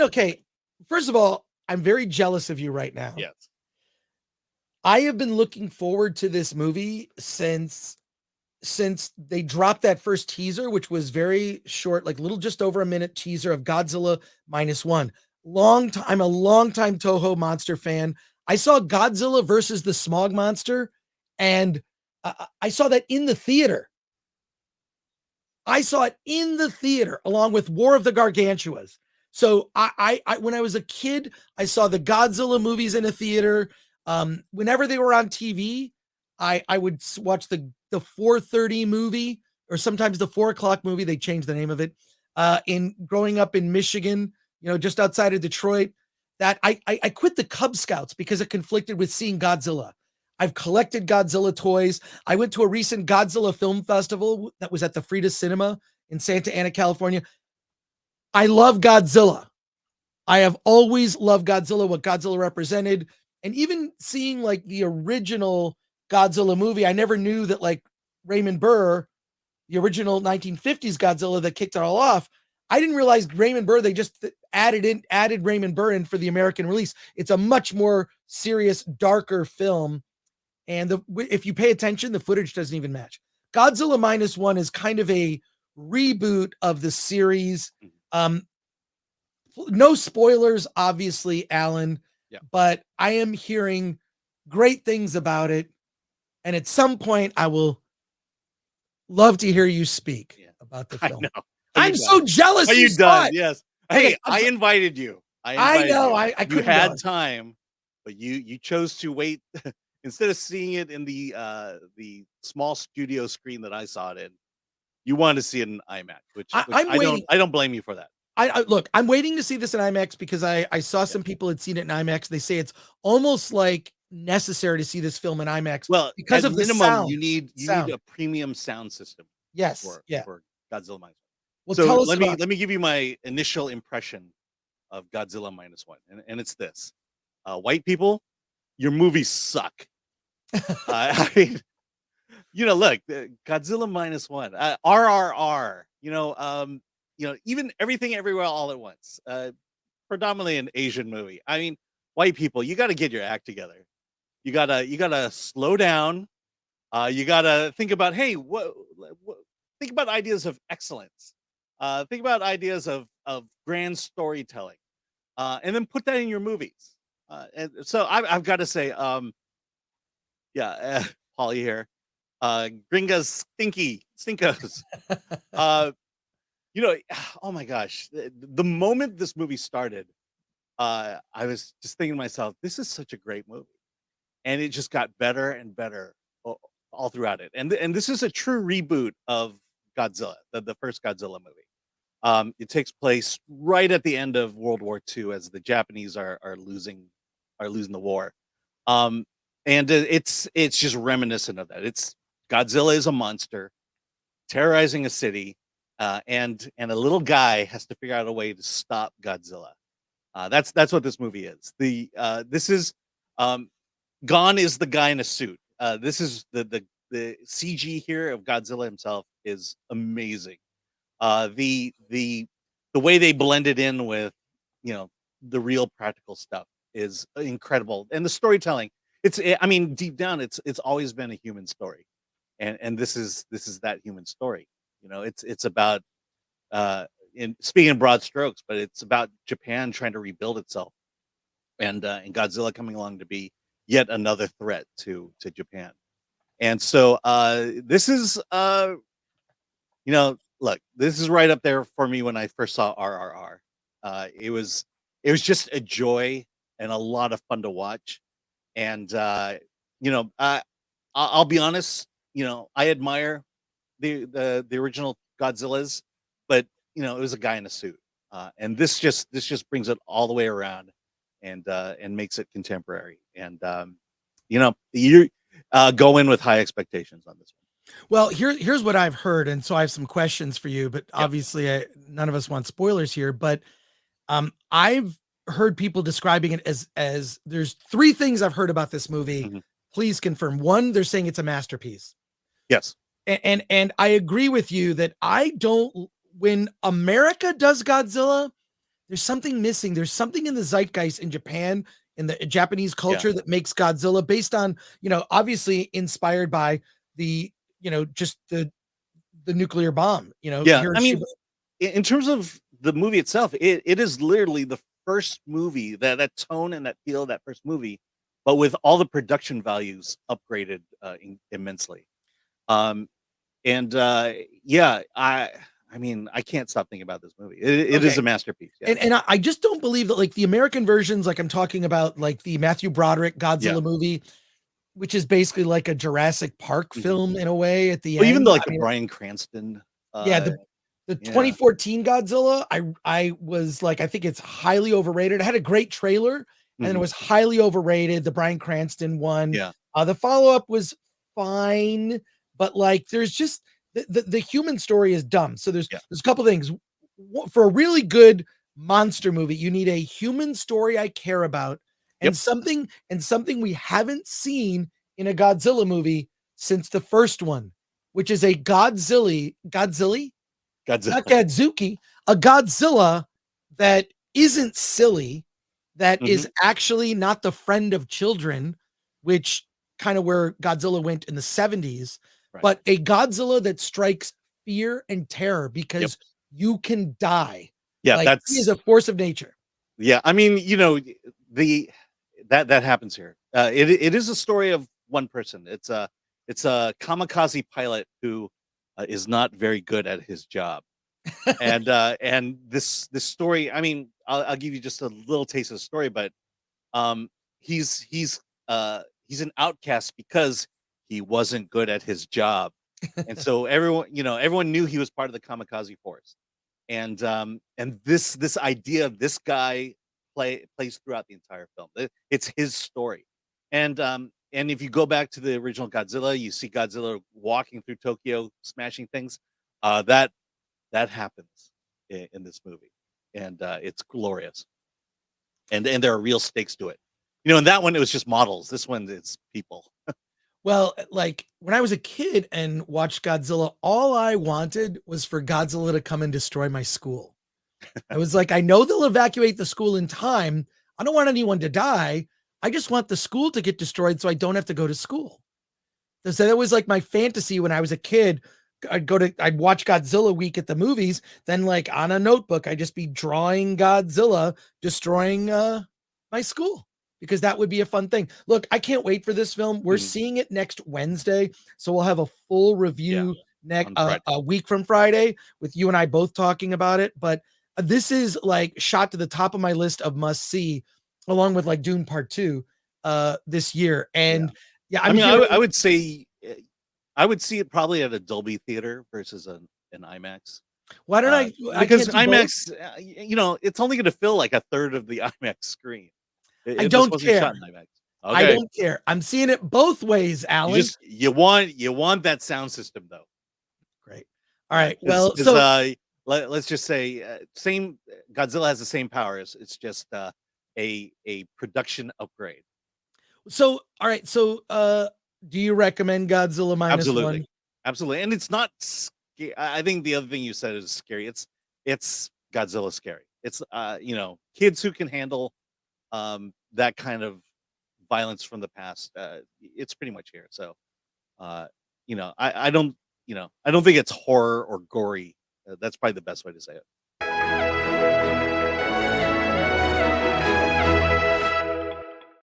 okay, first of all, I'm very jealous of you right now. Yes. I have been looking forward to this movie since they dropped that first teaser, which was very short, like little just over a minute teaser of Godzilla Minus One. Long time, I'm a long time Toho monster fan. I saw Godzilla versus the Smog Monster, and I saw that in the theater. I saw it in the theater along with War of the Gargantuas. So I when I was a kid, I saw the Godzilla movies in a theater. Whenever they were on TV, I would watch the 4:30 movie or sometimes the 4 o'clock movie. They changed the name of it. In growing up in Michigan, just outside of Detroit, that I quit the Cub Scouts because it conflicted with seeing Godzilla. I've collected Godzilla toys. I went to a recent Godzilla film festival that was at the Frida Cinema in Santa Ana, California. I love Godzilla. I have always loved Godzilla, what Godzilla represented. And even seeing like the original Godzilla movie, I never knew that like Raymond Burr, the original 1950s Godzilla that kicked it all off, I didn't realize Raymond Burr, they just added Raymond Burr in for the American release. It's a much more serious, darker film. And if you pay attention, the footage doesn't even match. Godzilla Minus One is kind of a reboot of the series. No spoilers, obviously, Alan, but I am hearing great things about it. And at some point, I will love to hear you speak about the film. I'm so jealous. Are you done? Yes. Hey, I invited you. I know. I you had time, but you chose to wait. Instead of seeing it in the small studio screen that I saw it in, you wanted to see it in IMAX, which I don't blame you for that. Look, I'm waiting to see this in IMAX because I saw some people had seen it in IMAX. They say it's almost like necessary to see this film in IMAX. Well, because of the sound. You need a premium sound system. Yes. For Godzilla Minus One. Well, so tell us let me give you my initial impression of Godzilla Minus One, and it's this: white people, your movies suck. I mean, look, Godzilla Minus One, RRR, even Everything Everywhere All at Once, predominantly an Asian movie. I mean, white people, you got to get your act together. You gotta slow down. You gotta think about, hey, think about ideas of excellence. Think about ideas of grand storytelling, and then put that in your movies. And so I've got to say, Polly here. Gringas stinkos. Oh my gosh. The moment this movie started, I was just thinking to myself, this is such a great movie. And it just got better and better all throughout it. And this is a true reboot of Godzilla, the first Godzilla movie. It takes place right at the end of World War II as the Japanese are losing the war. And it's just reminiscent of that. It's Godzilla is a monster terrorizing a city, and a little guy has to figure out a way to stop Godzilla. That's what this movie is. This is Gon is the guy in a suit. This is the CG here of Godzilla himself is amazing. The way they blended in with the real practical stuff is incredible, and the storytelling. Deep down, it's always been a human story, and this is that human story. It's about in speaking in broad strokes, but it's about Japan trying to rebuild itself, and Godzilla coming along to be yet another threat to Japan. And so this is look, this is right up there for me when I first saw RRR. It was just a joy and a lot of fun to watch. And I'll be honest, I admire the original Godzillas, but it was a guy in a suit, and this just brings it all the way around, and makes it contemporary. And you go in with high expectations on this one. Well, here's what I've heard, and so I have some questions for you. But obviously, none of us want spoilers here. But I've heard people describing it as there's three things I've heard about this movie. Mm-hmm. Please confirm. One, they're saying it's a masterpiece. Yes. And I agree with you that when America does Godzilla, there's something missing. There's something in the zeitgeist in Japan, in the Japanese Yeah. culture that makes Godzilla based on, obviously inspired by the, just the nuclear bomb, Yeah, I mean, Hiroshima. in terms of the movie itself, it is literally the first movie that tone and that feel of that first movie, but with all the production values upgraded, immensely. Um, and, yeah, I mean, I can't stop thinking about this movie. It is Okay. a masterpiece, yeah. And I just don't believe that like the American versions, like I'm talking about like the Matthew Broderick Yeah. Godzilla movie, which is basically like a Jurassic Park Mhm. film in a way at the Well, even end. though, like, I the mean, Bryan Cranston, yeah, uh, the yeah, 2014 Godzilla, I was like, I think it's highly overrated. It had a great trailer, and then it mhm, was highly overrated, the Bryan Cranston one. yeah, The follow-up was fine, but, like, there's just the human story is dumb. So yeah, there's a couple things. For a really good monster movie, you need a human story I care about yep, and something we haven't seen in a Godzilla movie since the first one, which is a Godzilla, not Godzilla. Gadzuki, a Godzilla that isn't silly, that Mhm, is actually not the friend of children, which kind of where Godzilla went in the 70s, right, but a Godzilla that strikes fear and terror yep. because you can die. Yeah, Like he is that's a force of nature. yeah, I mean, the that happens here. It is a story of one person. It's a kamikaze pilot who, is not very good at his job. And this story, I mean, I'll give you just a little taste of the story, but um he's an outcast because he wasn't good at his job. And so everyone knew he was part of the kamikaze force. And this idea of this guy plays throughout the entire film. It's his story. And if you go back to the original Godzilla, you see Godzilla walking through Tokyo, smashing things. That happens in this movie, and it's glorious. And there are real stakes to it. In that one, it was just models. This one, it's people. Well, like when I was a kid and watched Godzilla, all I wanted was for Godzilla to come and destroy my school. I was like, I know they'll evacuate the school in time. I don't want anyone to die. I just want the school to get destroyed so I don't have to go to school. So that was like my fantasy when I was a kid. I'd watch Godzilla week at the movies. Then, like on a notebook, I'd just be drawing Godzilla destroying my school because that would be a fun thing. Look, I can't wait for this film. We're Mhm. seeing it next Wednesday, so we'll have a full Yeah, review next on Friday. a week from Friday with you and I both talking about it. But this is like shot to the top of my list of must see, along with like Dune Part Two this year. Yeah. And yeah, I I'm mean, hearing. I would say, I would see it probably at a Dolby theater versus an IMAX, Why don't I because can't do both? IMAX, it's only gonna fill like a third of the IMAX screen. I This don't wasn't shot care. in IMAX. I Okay. don't care. I'm seeing it both ways, You Alan. just you want that sound system though. Great. All Yeah, right. because Well, so let's just say, same Godzilla has the same powers. It's just, a production upgrade. all right. So do you recommend Godzilla Minus One? Absolutely. Absolutely, and it's not I think the other thing you said is scary. It's Godzilla scary. It's, kids who can handle, that kind of violence from the past, it's pretty much here. So, uh, I don't think it's horror or gory. That's probably the best way to say it.